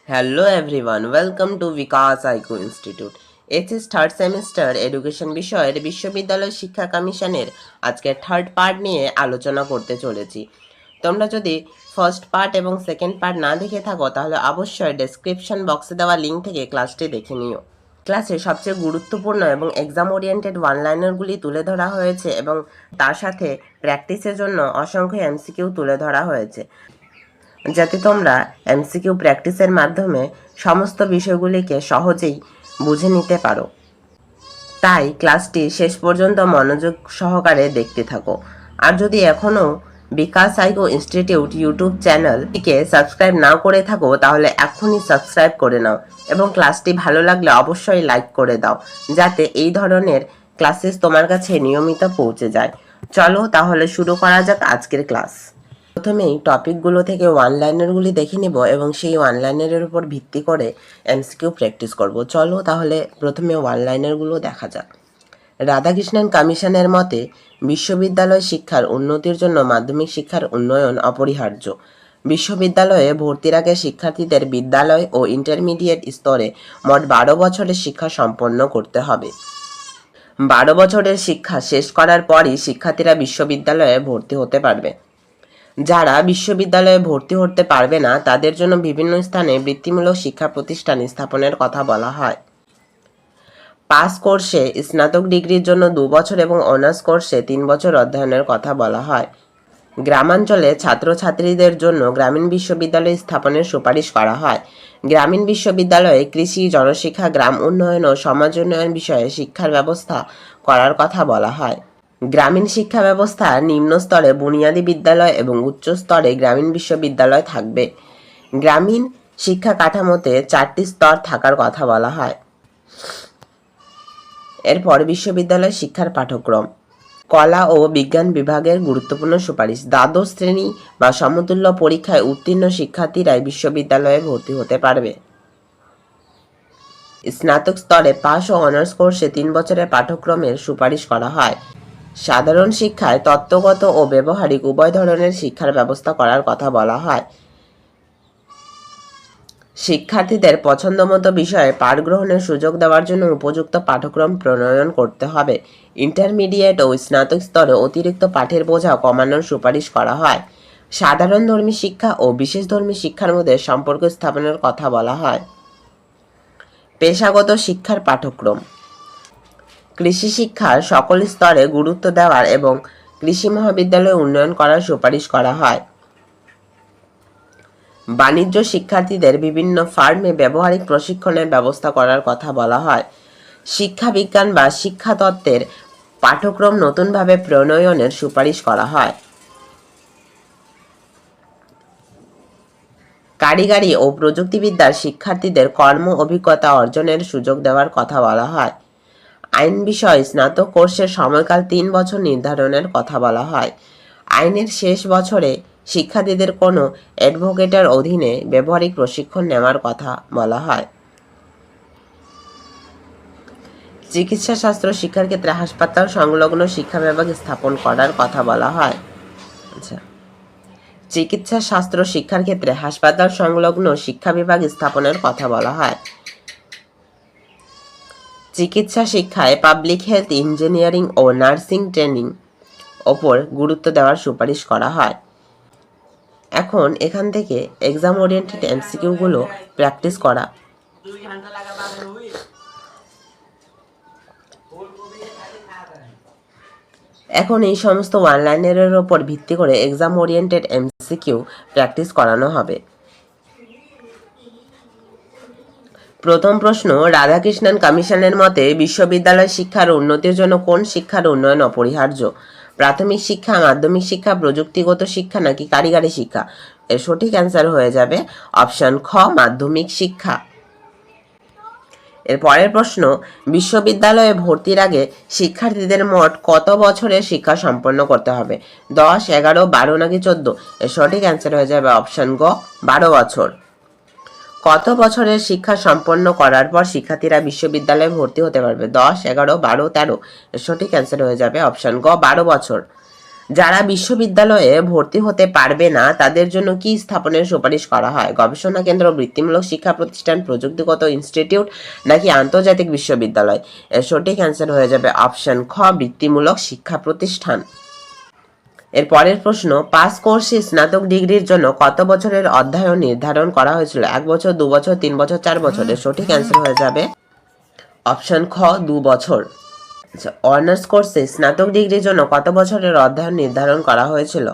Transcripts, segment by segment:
Hello everyone, welcome to Vikas IQ Institute. HS third semester education বিষয়ের বিশ্ববিদ্যালয় শিক্ষা কমিশনের আজকে থার্ড পার্ট নিয়ে আলোচনা করতে চলেছি। তোমরা যদি ফার্স্ট পার্ট এবং সেকেন্ড পার্ট না দেখে থাকো তাহলে অবশ্যই ডেসক্রিপশন বক্সে দেওয়া লিঙ্ক থেকে ক্লাসটি দেখে নিও। ক্লাসে সবচেয়ে গুরুত্বপূর্ণ এবং এক্সাম ওরিয়েন্টেড ওয়ান লাইনারগুলি তুলে ধরা হয়েছে এবং তার সাথে প্র্যাকটিসের জন্য অসংখ্য এমসিকিউ তুলে ধরা হয়েছে, যাতে তোমরা এমসিকিউ প্র্যাকটিসের মাধ্যমে সমস্ত বিষয়গুলিকে সহজেই বুঝে নিতে পারো। তাই ক্লাসটি শেষ পর্যন্ত মনোযোগ সহকারে দেখতে থাকো। আর যদি এখনও বিকাশ আইকো ইনস্টিটিউট ইউটিউব চ্যানেলটিকে সাবস্ক্রাইব না করে থাকো তাহলে এখনই সাবস্ক্রাইব করে নাও এবং ক্লাসটি ভালো লাগলে অবশ্যই লাইক করে দাও, যাতে এই ধরনের ক্লাসেস তোমার কাছে নিয়মিত পৌঁছে যায়। চলো তাহলে শুরু করা যাক আজকের ক্লাস। প্রথমেই টপিকগুলো থেকে ওয়ান লাইনারগুলি দেখে নিব এবং সেই ওয়ান লাইনারের উপর ভিত্তি করে এমসিকিউ প্র্যাকটিস করব। চলো তাহলে প্রথমে ওয়ান লাইনারগুলো দেখা যাক। রাধাকৃষ্ণন কমিশনের মতে বিশ্ববিদ্যালয় শিক্ষার উন্নতির জন্য মাধ্যমিক শিক্ষার উন্নয়ন অপরিহার্য। বিশ্ববিদ্যালয়ে ভর্তির আগে শিক্ষার্থীদের বিদ্যালয় ও ইন্টারমিডিয়েট স্তরে মোট 12 বছরের শিক্ষা সম্পন্ন করতে হবে। 12 বছরের শিক্ষা শেষ করার পরই শিক্ষার্থীরা বিশ্ববিদ্যালয়ে ভর্তি হতে পারবে। যারা বিশ্ববিদ্যালয়ে ভর্তি হতে পারবে না তাদের জন্য বিভিন্ন স্থানে বৃত্তিমূলক শিক্ষা প্রতিষ্ঠান স্থাপনের কথা বলা হয়। পাস কোর্সে স্নাতক ডিগ্রির জন্য 2 বছর এবং অনার্স কোর্সে 3 বছর অধ্যয়নের কথা বলা হয়। গ্রামাঞ্চলে ছাত্রছাত্রীদের জন্য গ্রামীণ বিশ্ববিদ্যালয় স্থাপনের সুপারিশ করা হয়। গ্রামীণ বিশ্ববিদ্যালয়ে কৃষি, জনশিক্ষা, গ্রাম উন্নয়ন ও সমাজ উন্নয়ন বিষয়ে শিক্ষার ব্যবস্থা করার কথা বলা হয়। গ্রামীণ শিক্ষা ব্যবস্থা নিম্ন স্তরে বুনিয়াদী বিদ্যালয় এবং উচ্চ স্তরে গ্রামীণ বিশ্ববিদ্যালয় থাকবে। গ্রামীণ শিক্ষা কাঠামোতে 4টি স্তর থাকার কথা বলা হয়। এরপর বিশ্ববিদ্যালয় শিক্ষার পাঠ্যক্রম। কলা ও বিজ্ঞান বিভাগের গুরুত্বপূর্ণ সুপারিশ। দ্বাদশ শ্রেণী বা সমতুল্য পরীক্ষায় উত্তীর্ণ শিক্ষার্থীরাই বিশ্ববিদ্যালয়ে ভর্তি হতে পারবে। স্নাতক স্তরে পাস ও অনার্স কোর্সে 3 বছরের পাঠ্যক্রমের সুপারিশ করা হয়। সাধারণ শিক্ষায় তত্ত্বগত ও ব্যবহারিক উভয় ধরনের শিক্ষার ব্যবস্থা করার কথা বলা হয়। শিক্ষার্থীদের পছন্দমতো বিষয়ে পাঠ গ্রহণের সুযোগ দেওয়ার জন্য উপযুক্ত পাঠ্যক্রম প্রণয়ন করতে হবে। ইন্টারমিডিয়েট ও স্নাতক স্তরে অতিরিক্ত পাঠের বোঝা কমানোর সুপারিশ করা হয়। সাধারণ ধর্মী শিক্ষা ও বিশেষ ধর্মী শিক্ষার মধ্যে সম্পর্ক স্থাপনের কথা বলা হয়। পেশাগত শিক্ষার পাঠ্যক্রম। কৃষি শিক্ষার সকল স্তরে গুরুত্ব দেওয়ার এবং কৃষি মহাবিদ্যালয় উন্নয়ন করার সুপারিশ করা হয়। বাণিজ্য শিক্ষার্থীদের বিভিন্ন ফার্মে ব্যবহারিক প্রশিক্ষণের ব্যবস্থা করার কথা বলা হয়। শিক্ষা বিজ্ঞান বা শিক্ষা তত্ত্বের পাঠ্যক্রম নতুনভাবে প্রণয়নের সুপারিশ করা হয়। কারিগরি ও প্রযুক্তিবিদ্যার শিক্ষার্থীদের কর্ম অভিজ্ঞতা অর্জনের সুযোগ দেওয়ার কথা বলা হয়। আইন বিষয়ে স্নাতক কোর্সের সময়কাল 3 বছর নির্ধারণের কথা বলা হয়। আইনের শেষ বছরে শিক্ষার্থীদের কোনো অ্যাডভোকেটের অধীনে ব্যবহারিক প্রশিক্ষণ নেওয়ার কথা বলা হয়। চিকিৎসা শাস্ত্র শিক্ষার ক্ষেত্রে হাসপাতাল সংলগ্ন শিক্ষা বিভাগ স্থাপন করার কথা বলা হয়। আচ্ছা, চিকিৎসা শাস্ত্র শিক্ষার ক্ষেত্রে হাসপাতাল সংলগ্ন শিক্ষা বিভাগ স্থাপনের কথা বলা হয়। চিকিৎসা শিক্ষায় পাবলিক হেলথ, ইঞ্জিনিয়ারিং ও নার্সিং ট্রেনিং ওপর গুরুত্ব দেওয়ার সুপারিশ করা হয়। এখন এখান থেকে এক্সাম ওরিয়েন্টেড এমসিকিউগুলো প্র্যাকটিস করা। এখন এই সমস্ত ওয়ান লাইনারের ওপর ভিত্তি করে এক্সাম ওরিয়েন্টেড এমসিকিউ প্র্যাকটিস করানো হবে। প্রথম প্রশ্ন, রাধাকৃষ্ণন কমিশনের মতে বিশ্ববিদ্যালয় শিক্ষার উন্নতির জন্য কোন শিক্ষার উন্নয়ন অপরিহার্য? প্রাথমিক শিক্ষা, মাধ্যমিক শিক্ষা, প্রযুক্তিগত শিক্ষা নাকি কারিগরি শিক্ষা? এর সঠিক অ্যান্সার হয়ে যাবে অপশন খ, মাধ্যমিক শিক্ষা। এর পরের প্রশ্ন, বিশ্ববিদ্যালয়ে ভর্তির আগে শিক্ষার্থীদের মোট কত বছরের শিক্ষা সম্পন্ন করতে হবে? 10, 11, 12 নাকি 14? এর সঠিক অ্যান্সার হয়ে যাবে অপশন গ, 12 বছর। কত বছরের শিক্ষা সম্পন্ন করার পর শিক্ষার্থীরা বিশ্ববিদ্যালয়ে ভর্তি হতে পারবে? 10, 11, 12, 13? এর সঠিক অ্যান্সার হয়ে যাবে অপশন গ, 12 বছর। যারা বিশ্ববিদ্যালয়ে ভর্তি হতে পারবে না তাদের জন্য কি স্থাপনের সুপারিশ করা হয়? গবেষণা কেন্দ্র, বৃত্তিমূলক শিক্ষা প্রতিষ্ঠান, প্রযুক্তিগত ইনস্টিটিউট নাকি আন্তর্জাতিক বিশ্ববিদ্যালয়? এর সঠিক অ্যান্সার হয়ে যাবে অপশন খ, বৃত্তিমূলক শিক্ষা প্রতিষ্ঠান। এর পরের প্রশ্ন, পাস কোর্সে স্নাতক ডিগ্রির জন্য কত বছরের অধ্যয়ন নির্ধারণ করা হয়েছিল? 1 বছর, 2 বছর, 3 বছর, 4 বছর? এর সঠিক অ্যান্সার হয়ে যাবে অপশন খ, 2 বছর। আচ্ছা, অনার্স কোর্সে স্নাতক ডিগ্রির জন্য কত বছরের অধ্যয়ন নির্ধারণ করা হয়েছিল?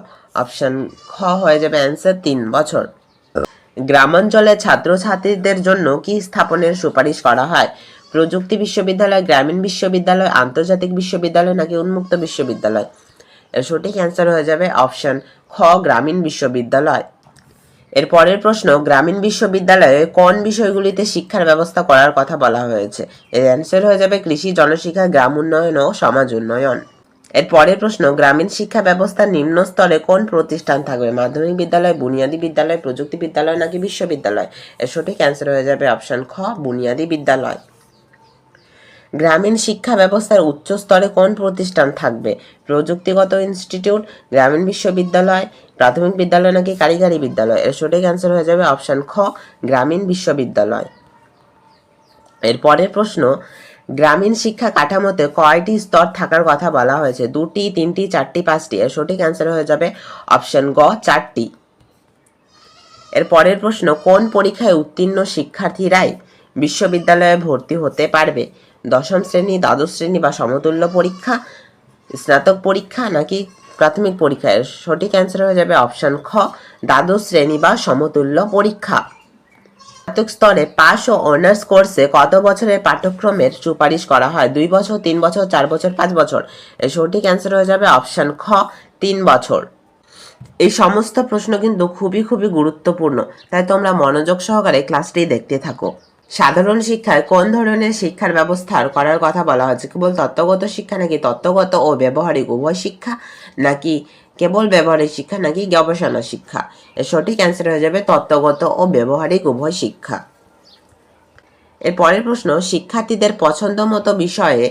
অপশন খ হয়ে যাবে অ্যান্সার 3 বছর। গ্রামাঞ্চলের ছাত্রছাত্রীদের জন্য কি স্থাপনের সুপারিশ করা হয়? প্রযুক্তি বিশ্ববিদ্যালয়, গ্রামীণ বিশ্ববিদ্যালয়, আন্তর্জাতিক বিশ্ববিদ্যালয় নাকি উন্মুক্ত বিশ্ববিদ্যালয়? এর সঠিক অ্যান্সার হয়ে যাবে অপশন খ, গ্রামীণ বিশ্ববিদ্যালয়। এর পরের প্রশ্ন, গ্রামীণ বিশ্ববিদ্যালয়ে কোন বিষয়গুলিতে শিক্ষার ব্যবস্থা করার কথা বলা হয়েছে? এর অ্যান্সার হয়ে যাবে কৃষি, জনশিক্ষা, গ্রাম উন্নয়ন ও সমাজ উন্নয়ন। এর পরের প্রশ্ন, গ্রামীণ শিক্ষা ব্যবস্থার নিম্ন স্তরে কোন প্রতিষ্ঠান থাকবে? মাধ্যমিক বিদ্যালয়, বুনিয়াদী বিদ্যালয়, প্রযুক্তি বিদ্যালয় নাকি বিশ্ববিদ্যালয়? এর সঠিক অ্যান্সার হয়ে যাবে অপশন খ, বুনিয়াদী বিদ্যালয়। গ্রামীণ শিক্ষা ব্যবস্থার উচ্চ স্তরে কোন প্রতিষ্ঠান থাকবে? প্রযুক্তিগত ইনস্টিটিউট, গ্রামীণ বিশ্ববিদ্যালয়, প্রাথমিক বিদ্যালয় নাকি কারিগরি বিদ্যালয়? এর সঠিক অ্যান্সার হয়ে যাবে অপশন খ, গ্রামীণ বিশ্ববিদ্যালয়। এর পরের প্রশ্ন, গ্রামীণ শিক্ষা কাঠামোতে কয়টি স্তর থাকার কথা বলা হয়েছে? 2টি, 3টি, 4টি, 5টি? এর সঠিক অ্যান্সার হয়ে যাবে অপশন গ, 4টি। এর পরের প্রশ্ন, কোন পরীক্ষায় উত্তীর্ণ শিক্ষার্থীরাই বিশ্ববিদ্যালয়ে ভর্তি হতে পারবে? 10ম শ্রেণী, দ্বাদশ শ্রেণী বা সমতুল্য পরীক্ষা, স্নাতক পরীক্ষা নাকি প্রাথমিক পরীক্ষা? এর সঠিক অ্যান্সার হয়ে যাবে অপশন খ, দ্বাদশ শ্রেণী বা সমতুল্য পরীক্ষা। স্নাতক স্তরে পাস ও অনার্স কোর্সে কত বছরের পাঠ্যক্রমের সুপারিশ করা হয়? 2 বছর, 3 বছর, 4 বছর, 5 বছর? এর সঠিক অ্যান্সার হয়ে যাবে অপশন খ, 3 বছর। এই সমস্ত প্রশ্ন কিন্তু খুবই গুরুত্বপূর্ণ, তাই তোমরা মনোযোগ সহকারে ক্লাসটি দেখতে থাকো। সাধারণ শিক্ষায় কোন ধরনের শিক্ষার ব্যবস্থার করার কথা বলা হচ্ছে? কেবল তত্ত্বগত শিক্ষা নাকি তত্ত্বগত ও ব্যবহারিক উভয় শিক্ষা, নাকি কেবল ব্যবহারিক শিক্ষা নাকি গবেষণা শিক্ষা? এর সঠিক অ্যান্সার হয়ে যাবে তত্ত্বগত ও ব্যবহারিক উভয় শিক্ষা। এর পরের প্রশ্ন, শিক্ষার্থীদের পছন্দ মতো বিষয়ে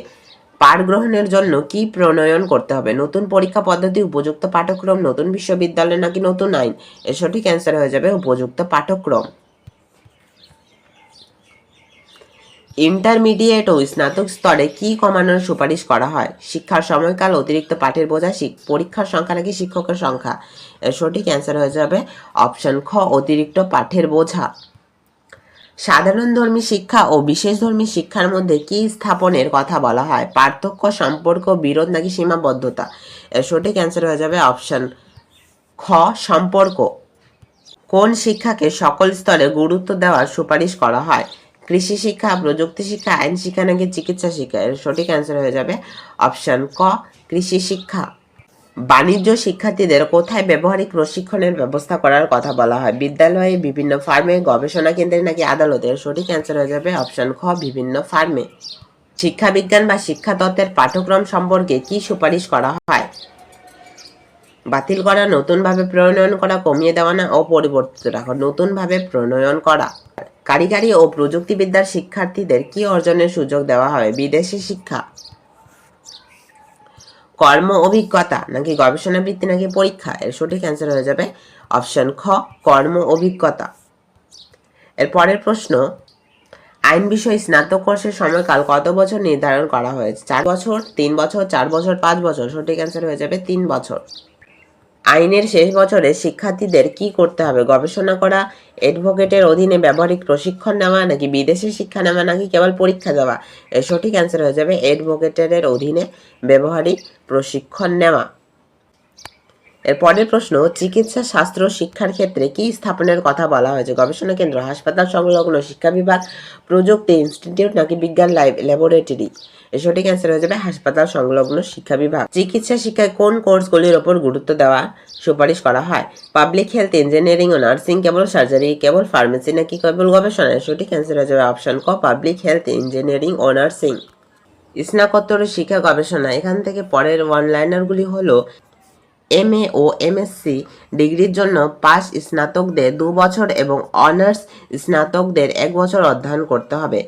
পাঠ গ্রহণের জন্য কি প্রণয়ন করতে হবে? নতুন পরীক্ষা পদ্ধতি, উপযুক্ত পাঠ্যক্রম, নতুন বিশ্ববিদ্যালয় নাকি নতুন আইন? এর সঠিক অ্যান্সার হয়ে যাবে উপযুক্ত পাঠ্যক্রম। ইন্টারমিডিয়েট ও স্নাতক স্তরে কি কমানোর সুপারিশ করা হয়? শিক্ষার সময়কাল, অতিরিক্ত পাঠের বোঝা, পরীক্ষার সংখ্যা নাকি শিক্ষকের সংখ্যা? এর সঠিক অ্যান্সার হয়ে যাবে অপশন খ, অতিরিক্ত পাঠের বোঝা। সাধারণধর্মী শিক্ষা ও বিশেষধর্মী শিক্ষার মধ্যে কি স্থাপনের কথা বলা হয়? পার্থক্য, সম্পর্ক, বিরোধ নাকি সীমাবদ্ধতা? এর সঠিক অ্যান্সার হয়ে যাবে অপশন খ, সম্পর্ক। কোন শিক্ষাকে সকল স্তরে গুরুত্ব দেওয়ার সুপারিশ করা হয়? কৃষি শিক্ষা, প্রযুক্তি শিক্ষা, আইন শিক্ষা নাকি চিকিৎসা শিক্ষা? এর সঠিক অ্যান্সার হয়ে যাবে অপশন ক, কৃষি শিক্ষা। বাণিজ্য শিক্ষার্থীদের কোথায় ব্যবহারিক প্রশিক্ষণের ব্যবস্থা করার কথা বলা হয়? বিদ্যালয়ে, বিভিন্ন ফার্মে, গবেষণা কেন্দ্রে নাকি আদালতে? এর সঠিক অ্যান্সার হয়ে যাবে অপশন খ, বিভিন্ন ফার্মে। শিক্ষাবিজ্ঞান বা শিক্ষাতত্ত্বের পাঠ্যক্রম সম্পর্কে কি সুপারিশ করা হয়? বাতিল করা, নতুনভাবে প্রণয়ন করা, কমিয়ে দেওয়া না অপরিবর্তিত রাখা? নতুনভাবে প্রণয়ন করা। কারিগরি ও প্রযুক্তিবিদ্যার শিক্ষার্থীদের কি অর্জনের সুযোগ দেওয়া হবে? বিদেশি শিক্ষা, কর্ম অভিজ্ঞতা নাকি গবেষণা বৃত্তি নাকি পরীক্ষা? এর সঠিক অ্যান্সার হয়ে যাবে অপশন খ, কর্ম অভিজ্ঞতা। এর পরের প্রশ্ন, আইন বিষয়ে স্নাতক কোর্সের সময়কাল কত বছর নির্ধারণ করা হয়েছে? 4 বছর, 3 বছর, 4 বছর, 5 বছর? সঠিক অ্যান্সার হয়ে যাবে 3 বছর। আইনের শেষ বছরে শিক্ষার্থীদের কি করতে হবে? গবেষণা করা, অ্যাডভোকেটের অধীনে ব্যবহারিক প্রশিক্ষণ নেওয়া নাকি বিদেশি শিক্ষা নেওয়া নাকি কেবল পরীক্ষা দেওয়া? এর সঠিক অ্যান্সার হয়ে যাবে অ্যাডভোকেটের অধীনে ব্যবহারিক প্রশিক্ষণ নেওয়া। এর পরের প্রশ্ন, চিকিৎসা শাস্ত্র শিক্ষার ক্ষেত্রে কি স্থাপনের কথা বলা হয়েছে? গবেষণা কেন্দ্র, হাসপাতাল সংলগ্ন শিক্ষা বিভাগ, প্রযুক্তি ইনস্টিটিউট নাকি বিজ্ঞান ল্যাবরেটরি? এর সঠিক অ্যান্সার হয়ে যাবে হাসপাতাল সংলগ্ন শিক্ষা বিভাগ। চিকিৎসা শিক্ষায় কোন কোর্সগুলির ওপর গুরুত্ব দেওয়া সুপারিশ করা হয়? পাবলিক হেলথ, ইঞ্জিনিয়ারিং ও নার্সিং, কেবল সার্জারি, কেবল ফার্মেসি নাকি কেবল গবেষণা? এর সঠিক অ্যান্সার হয়ে যাবে অপশন ক, পাবলিক হেলথ, ইঞ্জিনিয়ারিং ও নার্সিং। স্নাতকোত্তর শিক্ষা গবেষণা, এখান থেকে পরের ওয়ান লাইনারগুলি হলো, এমএ ও এমএসসি ডিগ্রির জন্য পাস স্নাতকদের 2 বছর এবং অনার্স স্নাতকদের 1 বছর অধ্যয়ন করতে হবে।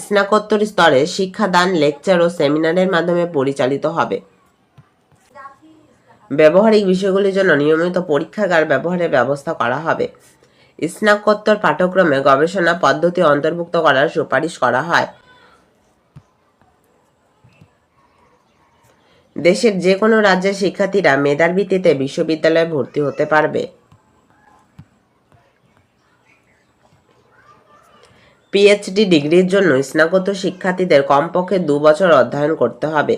স্নাতকোত্তর স্তরে শিক্ষাদান লেকচার ও সেমিনারের মাধ্যমে পরিচালিত হবে। ব্যবহারিক বিষয়গুলির জন্য নিয়মিত পরীক্ষাগার ব্যবহারের ব্যবস্থা করা হবে। স্নাতকোত্তর পাঠ্যক্রমে গবেষণা পদ্ধতি অন্তর্ভুক্ত করার সুপারিশ করা হয়। দেশের যে কোনো রাজ্যের শিক্ষার্থীরা মেধার ভিত্তিতে বিশ্ববিদ্যালয়ে ভর্তি হতে পারবে। পিএইচডি ডিগ্রির জন্য স্নাতকোত্তর শিক্ষার্থীদের কমপক্ষে 2 বছর অধ্যয়ন করতে হবে।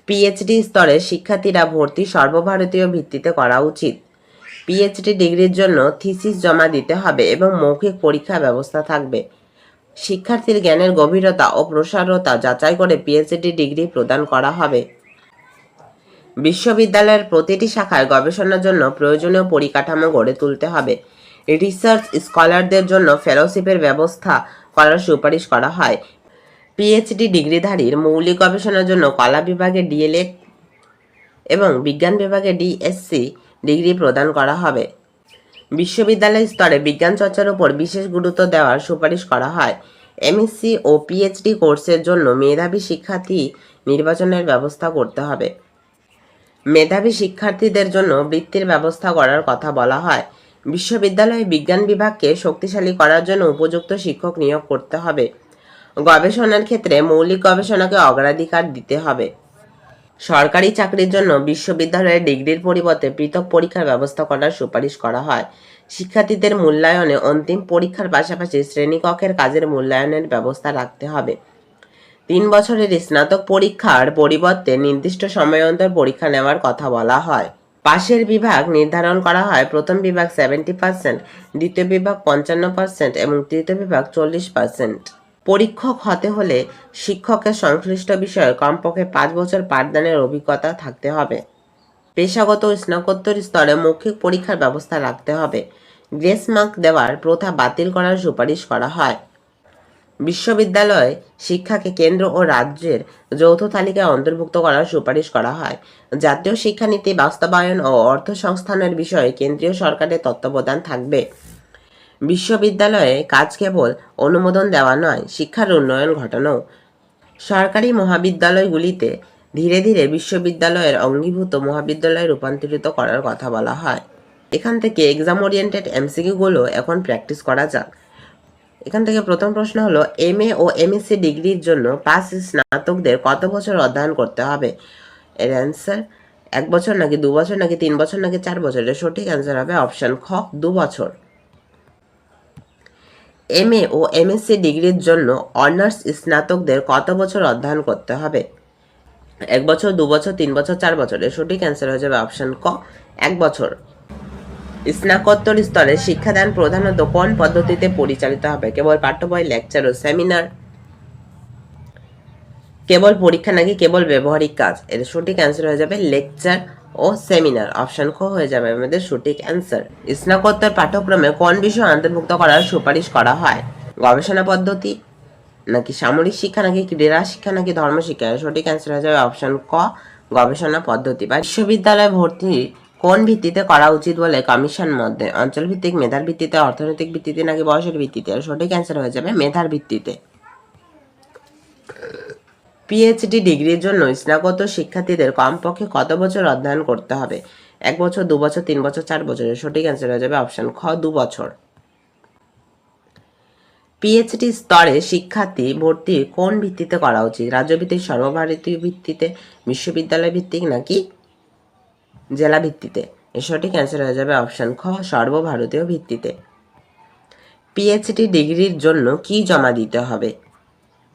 পিএইচডি স্তরের শিক্ষার্থীরা ভর্তি সর্বভারতীয় ভিত্তিতে করা উচিত। পিএইচডি ডিগ্রির জন্য থিসিস জমা দিতে হবে এবং মৌখিক পরীক্ষা ব্যবস্থা থাকবে। শিক্ষার্থীর জ্ঞানের গভীরতা ও প্রসারতা যাচাই করে পিএইচডি ডিগ্রি প্রদান করা হবে। বিশ্ববিদ্যালয়ের প্রতিটি শাখায় গবেষণার জন্য প্রয়োজনীয় পরিকাঠামো গড়ে তুলতে হবে। রিসার্চ স্কলারদের জন্য ফেলোশিপের ব্যবস্থা করার সুপারিশ করা হয়। পিএইচডি ডিগ্রিধারীর মৌলিক গবেষণার জন্য কলা বিভাগে ডিএলএড এবং বিজ্ঞান বিভাগে ডিএসসি ডিগ্রি প্রদান করা হবে। বিশ্ববিদ্যালয় স্তরে বিজ্ঞান চর্চার উপর বিশেষ গুরুত্ব দেওয়ার সুপারিশ করা হয়। এমএসসি ও পিএইচডি কোর্সের জন্য মেধাবী শিক্ষার্থী নির্বাচনের ব্যবস্থা করতে হবে। মেধাবী শিক্ষার্থীদের জন্য বৃত্তির ব্যবস্থা করার কথা বলা হয়। বিশ্ববিদ্যালয়ে বিজ্ঞান বিভাগকে শক্তিশালী করার জন্য উপযুক্ত শিক্ষক নিয়োগ করতে হবে। গবেষণার ক্ষেত্রে মৌলিক গবেষণাকে অগ্রাধিকার দিতে হবে। সরকারি চাকরির জন্য বিশ্ববিদ্যালয়ের ডিগ্রির পরিবর্তে পৃথক পরীক্ষার ব্যবস্থা করার সুপারিশ করা হয়। শিক্ষার্থীদের মূল্যায়নে অন্তিম পরীক্ষার পাশাপাশি শ্রেণীকক্ষের কাজের মূল্যায়নের ব্যবস্থা রাখতে হবে। 3 বছরের স্নাতক পরীক্ষার পরিবর্তে নির্দিষ্ট সময়ান্তর পরীক্ষা নেওয়ার কথা বলা হয়। পাশের বিভাগ নির্ধারণ করা হয়। প্রথম বিভাগ 70%, দ্বিতীয় বিভাগ 55% এবং তৃতীয় বিভাগ 40%। পরীক্ষক হতে হলে শিক্ষকের সংশ্লিষ্ট বিষয়ে কমপক্ষে 5 বছর পাঠদানের অভিজ্ঞতা থাকতে হবে। পেশাগত ও স্নাতকোত্তর স্তরে মৌখিক পরীক্ষার ব্যবস্থা রাখতে হবে। গ্রেস মার্ক দেওয়ার প্রথা বাতিল করার সুপারিশ করা হয়। বিশ্ববিদ্যালয় শিক্ষাকে কেন্দ্র ও রাজ্যের যৌথ তালিকায় অন্তর্ভুক্ত করার সুপারিশ করা হয়। জাতীয় শিক্ষানীতি বাস্তবায়ন ও অর্থ সংস্থানের বিষয়ে কেন্দ্রীয় সরকারের তত্ত্বাবধান থাকবে। বিশ্ববিদ্যালয়ে কাজ কেবল অনুমোদন দেওয়া নয়, শিক্ষার উন্নয়ন ঘটানোও। সরকারি মহাবিদ্যালয়গুলিতে ধীরে ধীরে বিশ্ববিদ্যালয়ের অঙ্গীভূত মহাবিদ্যালয়ে রূপান্তরিত করার কথা বলা হয়। এখান থেকে এক্সাম ওরিয়েন্টেড এমসিকিউগুলো এখন প্র্যাকটিস করা যাক। এখান থেকে প্রথম প্রশ্ন হলো, এমএ ও এমএসসি ডিগ্রির জন্য পাস স্নাতকদের কত বছর অধ্যয়ন করতে হবে? এর অ্যান্সার 1 বছর নাকি 2 বছর নাকি 3 বছর নাকি 4 বছর? এর সঠিক অ্যান্সার হবে অপশন খ, 2 বছর। এমএ ও এমএসসি ডিগ্রির জন্য অনার্স স্নাতকদের কত বছর অধ্যয়ন করতে হবে? 1 বছর, 2 বছর, 3 বছর, 4 বছর? এর সঠিক অ্যান্সার হয়ে যাবে অপশন ক, 1 বছর। স্নাতকোত্তর স্তরে শিক্ষাদান প্রধানত কোন পদ্ধতিতে পরিচালিত হবে? কেবল পাঠ্য বই, লেকচার ও সেমিনার, কেবল পরীক্ষা নাকি কেবল ব্যবহারিক কাজ? এর সঠিক অ্যান্সার হয়ে যাবে লেকচার ও সেমিনার। অপশন খ হয়ে যাবে আমাদের সঠিক অ্যান্সার। স্নাতকোত্তর পাঠ্যক্রমে কোন বিষয় অন্তর্ভুক্ত করার সুপারিশ করা হয়? গবেষণা পদ্ধতি নাকি সামরিক শিক্ষা নাকি ক্রীড়া শিক্ষা নাকি ধর্মশিক্ষা? এর সঠিক অ্যান্সার হয়ে যাবে অপশন ক, গবেষণা পদ্ধতি। বা বিশ্ববিদ্যালয় ভর্তি কোন ভিত্তিতে করা উচিত বলে কমিশন মধ্যে? অঞ্চল ভিত্তিক, মেধার ভিত্তিতে, অর্থনৈতিক ভিত্তিতে নাকি বয়সের ভিত্তিতে? এর সঠিক অ্যান্সার হয়ে যাবে মেধার ভিত্তিতে। পিএইচডি ডিগ্রির জন্য স্নাতকোত্তর শিক্ষার্থীদের কমপক্ষে কত বছর অধ্যয়ন করতে হবে? 1 বছর, 2 বছর, 3 বছর, 4 বছর? এর সঠিক অ্যান্সার হয়ে যাবে অপশন খ, 2 বছর। পিএইচডি স্তরে শিক্ষার্থী ভর্তি কোন ভিত্তিতে করা উচিত? রাজ্যভিত্তিক, সর্বভারতীয় ভিত্তিতে, বিশ্ববিদ্যালয় ভিত্তিক নাকি জেলা ভিত্তিতে? এর সঠিক অ্যান্সার হয়ে যাবে অপশন খ, সর্বভারতীয় ভিত্তিতে। পিএইচডি ডিগ্রির জন্য কি জমা দিতে হবে?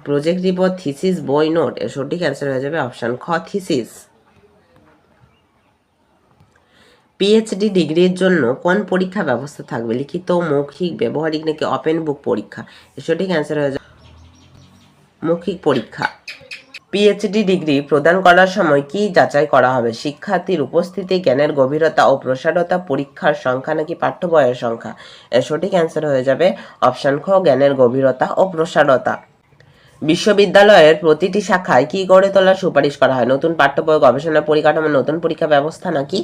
প্রজেক্ট রিপোর্ট, থিসিস, বই, নোট? এর সঠিক অ্যান্সার হয়ে যাবে অপশন খ, থিসিস। পিএইচডি ডিগ্রির জন্য কোন পরীক্ষা ব্যবস্থা থাকবে? লিখিত, মৌখিক, ব্যবহারিক নাকি ওপেন বুক পরীক্ষা? এর সঠিক অ্যান্সার হয়ে যাবে মৌখিক পরীক্ষা। পিএইচডি ডিগ্রি প্রদান করার সময় কি যাচাই করা হবে? শিক্ষার্থীর উপস্থিতি, জ্ঞানের গভীরতা ও প্রসারতা, পরীক্ষার সংখ্যা নাকি পাঠ্য বইয়ের সংখ্যা? এর সঠিক অ্যান্সার হয়ে যাবে অপশন খ, জ্ঞানের গভীরতা ও প্রসারতা। বিশ্ববিদ্যালয়ের প্রতিটি শাখায় কি গড়ে তোলার সুপারিশ করা হয়? নতুন পাঠ্য বই, গবেষণা পরিকাঠামো, নতুন পরীক্ষা ব্যবস্থা নাকি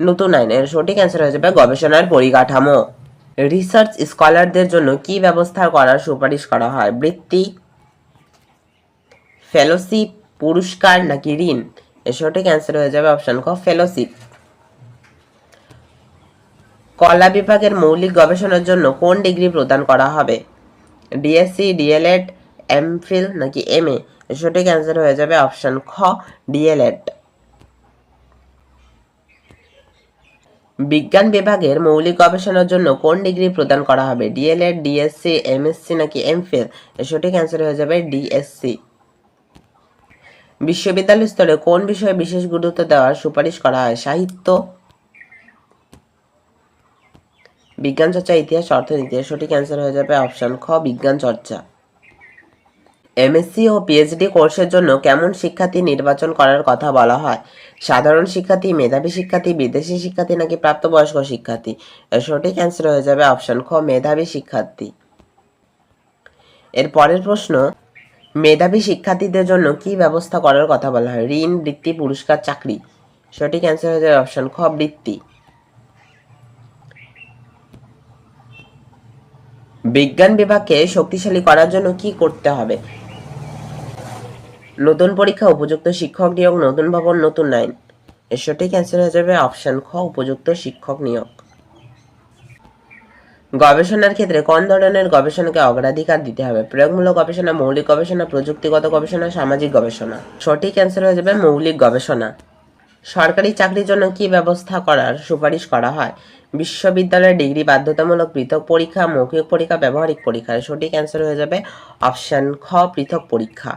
নতুন আইন? এর সঠিক অ্যান্সার হয়ে যাবে গবেষণার পরিকাঠামো। রিসার্চ স্কলারদের জন্য কি ব্যবস্থা করার সুপারিশ করা হয়? বৃত্তি, ফেলোশিপ, পুরস্কার নাকি ঋণ? এর সঠিক অ্যান্সার হয়ে যাবে অপশন খ, ফেলোশিপ। কলা বিভাগের মৌলিক গবেষণার জন্য কোন ডিগ্রি প্রদান করা হবে? ডিএসসি, ডিএলএড, এমফিল নাকি এমএ? সঠিক অ্যান্সার হয়ে যাবে অপশন খ, ডিএলএড। বিজ্ঞান বিভাগের মৌলিক গবেষণার জন্য কোন ডিগ্রি প্রদান করা হবে? ডিএলএড, ডিএসসি, এমএসসি নাকি এমফিল? সঠিক অ্যান্সার হয়ে যাবে ডিএসসি। বিশ্ববিদ্যালয় স্তরে কোন বিষয়ে বিশেষ গুরুত্ব দেওয়ার সুপারিশ করা হয়? সাহিত্য, বিজ্ঞান চর্চা, ইতিহাস, অর্থনীতি? সঠিক অ্যান্সার হয়ে যাবে অপশন খ, বিজ্ঞান চর্চা। এমএসসি ও পিএইচডি কোর্সের জন্য কেমন শিক্ষার্থী নির্বাচন করার কথা বলা হয়? সাধারণ শিক্ষার্থী, মেধাবী শিক্ষার্থী, বিদেশি শিক্ষার্থী নাকি প্রাপ্তবয়স্ক শিক্ষার্থী? সঠিক অ্যান্সার হয়ে যাবে অপশন খ, মেধাবী শিক্ষার্থী। এর পরের প্রশ্ন, মেধাবী শিক্ষার্থীদের জন্য কি ব্যবস্থা করার কথা বলা হয়? ঋণ, বৃত্তি, পুরস্কার, চাকরি? সঠিক অ্যান্সার হয়ে যাবে অপশন খ, বৃত্তি। বিজ্ঞান বিভাগকে শক্তিশালী করার জন্য কি করতে হবে? নতুন পরীক্ষা, উপযুক্ত শিক্ষক নিয়োগ, নতুন ভবন, নতুন আইন? এর সঠিক অ্যান্সার হয়ে যাবে অপশন খ, উপযুক্ত শিক্ষক নিয়োগ। গবেষণার ক্ষেত্রে কোন ধরনের গবেষণাকে অগ্রাধিকার দিতে হবে? প্রয়োগমূলক গবেষণা, মৌলিক গবেষণা, প্রযুক্তিগত গবেষণা, সামাজিক গবেষণা? সঠিক অ্যান্সার হয়ে যাবে মৌলিক গবেষণা। সরকারি চাকরির জন্য কি ব্যবস্থা করার সুপারিশ করা হয়? বিশ্ববিদ্যালয়ের ডিগ্রি বাধ্যতামূলক, পৃথক পরীক্ষা, মৌখিক পরীক্ষা, ব্যবহারিক পরীক্ষা? সঠিক অ্যান্সার হয়ে যাবে অপশন খ, পৃথক পরীক্ষা।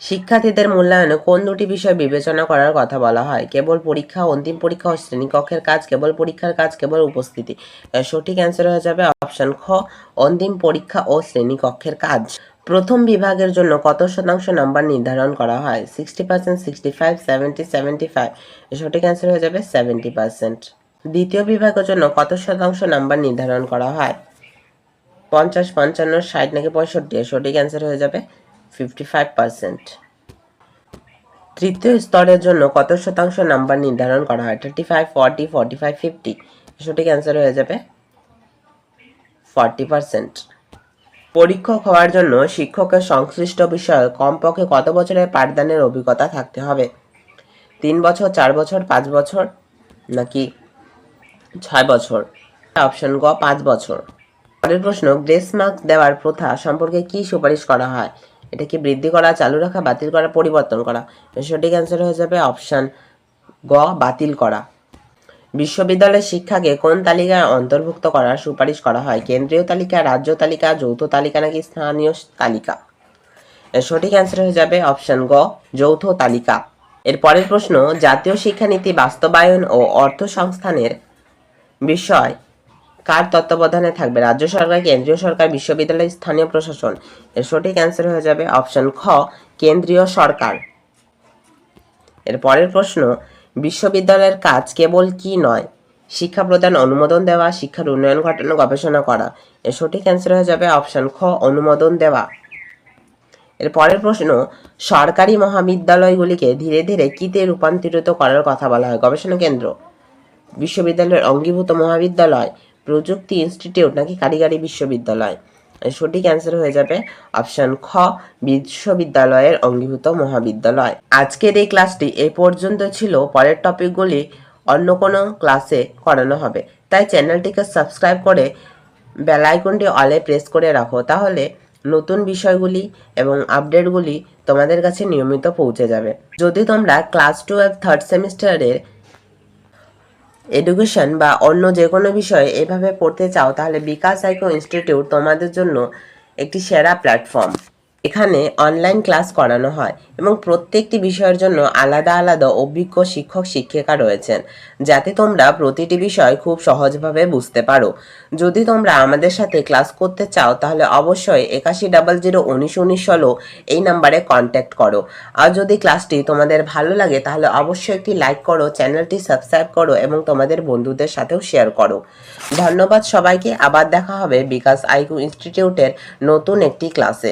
শিক্ষার্থীদের মূল্যায়নে কোন দুটি বিষয় বিবেচনা করার কথা বলা হয়? কেবল পরীক্ষা, অন্তিম পরীক্ষা ও শ্রেণীকক্ষের কাজ, কেবল পরীক্ষার কাজ, কেবল উপস্থিতি? সঠিক অ্যান্সার হয়ে যাবে অপশন খ, অন্তিম পরীক্ষা ও শ্রেণীকক্ষের কাজ। প্রথম বিভাগের জন্য কত শতাংশ নাম্বার নির্ধারণ করা হয়? 60%, 65, 70, 75? সঠিক অ্যান্সার হয়ে যাবে 70%। দ্বিতীয় বিভাগের জন্য কত শতাংশ নাম্বার নির্ধারণ করা হয়? 50, 55, 60 নাকি 65? সঠিক অ্যান্সার হয়ে যাবে 55%। তৃতীয় স্তরের জন্য কত শতাংশ নাম্বার নির্ধারণ করা হয়? 35, 40, 45, 50? সঠিক অ্যান্সার হয়ে যাবে 40%। পরীক্ষক হওয়ার জন্য শিক্ষকের সংশ্লিষ্ট বিষয়ে কমপক্ষে কত বছরের পাঠদানের অভিজ্ঞতা থাকতে হবে? 3 বছর, 4 বছর, 5 বছর নাকি 6 বছর? অপশন গ, 5 বছর। পরের প্রশ্ন, গ্রেস মার্কস দেওয়ার প্রথা সম্পর্কে কি সুপারিশ করা হয়? এটা কি বৃদ্ধি করা, চালু রাখা, বাতিল করা, পরিবর্তন করা? সঠিক অ্যান্সার হয়ে যাবে অপশন গ, বাতিল করা। বিশ্ববিদ্যালয়ের শিক্ষাকে কোন তালিকায় অন্তর্ভুক্ত করার সুপারিশ করা হয়? কেন্দ্রীয় তালিকা, রাজ্য তালিকা, যৌথ তালিকা নাকি স্থানীয় তালিকা? সঠিক অ্যান্সার হয়ে যাবে অপশন গ, যৌথ তালিকা। এর পরের প্রশ্ন, জাতীয় শিক্ষানীতি বাস্তবায়ন ও অর্থ সংস্থানের বিষয় কার তত্ত্বাবধানে থাকবে? রাজ্য সরকার, কেন্দ্রীয় সরকার, বিশ্ববিদ্যালয়, স্থানীয় প্রশাসন? এর সঠিক অ্যান্সার হয়ে যাবে অপশন খ, কেন্দ্রীয় সরকার। এর পরের প্রশ্ন, বিশ্ববিদ্যালয়ের কাজ কেবল কি নয়? শিক্ষা প্রদান, অনুমোদন দেওয়া, শিক্ষার উন্নয়ন ঘটানো, গবেষণা করা? এর সঠিক অ্যান্সার হয়ে যাবে অপশন খ, অনুমোদন দেওয়া। এর পরের প্রশ্ন, সরকারি মহাবিদ্যালয়গুলিকে ধীরে ধীরে কিতে রূপান্তরিত করার কথা বলা হয়? গবেষণা কেন্দ্র, বিশ্ববিদ্যালয়ের অঙ্গীভূত মহাবিদ্যালয়, প্রযুক্তি ইনস্টিটিউট নাকি কারিগরি বিশ্ববিদ্যালয়? সঠিক অ্যান্সার হয়ে যাবে অপশন খ, বিশ্ববিদ্যালয়ের অঙ্গীভূত মহাবিদ্যালয়। আজকের এই ক্লাসটি এই পর্যন্ত ছিল। পরের টপিকগুলি অন্য কোনো ক্লাসে করানো হবে, তাই চ্যানেলটিকে সাবস্ক্রাইব করে বেল আইকনটি অলে প্রেস করে রাখো, তাহলে নতুন বিষয়গুলি এবং আপডেটগুলি তোমাদের কাছে নিয়মিত পৌঁছে যাবে। যদি তোমরা ক্লাস 12 থার্ড সেমিস্টারের এডুকেশন বা অন্য যে কোনো বিষয়ে এভাবে পড়তে চাও, তাহলে বিকাশ সাইকো ইনস্টিটিউট তোমাদের জন্য একটি সেরা প্ল্যাটফর্ম। এখানে অনলাইন ক্লাস করানো হয় এবং প্রত্যেকটি বিষয়ের জন্য আলাদা আলাদা অভিজ্ঞ শিক্ষক শিক্ষিকা রয়েছেন, যাতে তোমরা প্রতিটি বিষয় খুব সহজভাবে বুঝতে পারো। যদি তোমরা আমাদের সাথে ক্লাস করতে চাও, তাহলে অবশ্যই 81001919 এই নাম্বারে কন্ট্যাক্ট করো। আর যদি ক্লাসটি তোমাদের ভালো লাগে, তাহলে অবশ্যই একটি লাইক করো, চ্যানেলটি সাবস্ক্রাইব করো এবং তোমাদের বন্ধুদের সাথেও শেয়ার করো। ধন্যবাদ সবাইকে। আবার দেখা হবে বিকাশ আইকো ইনস্টিটিউটের নতুন একটি ক্লাসে।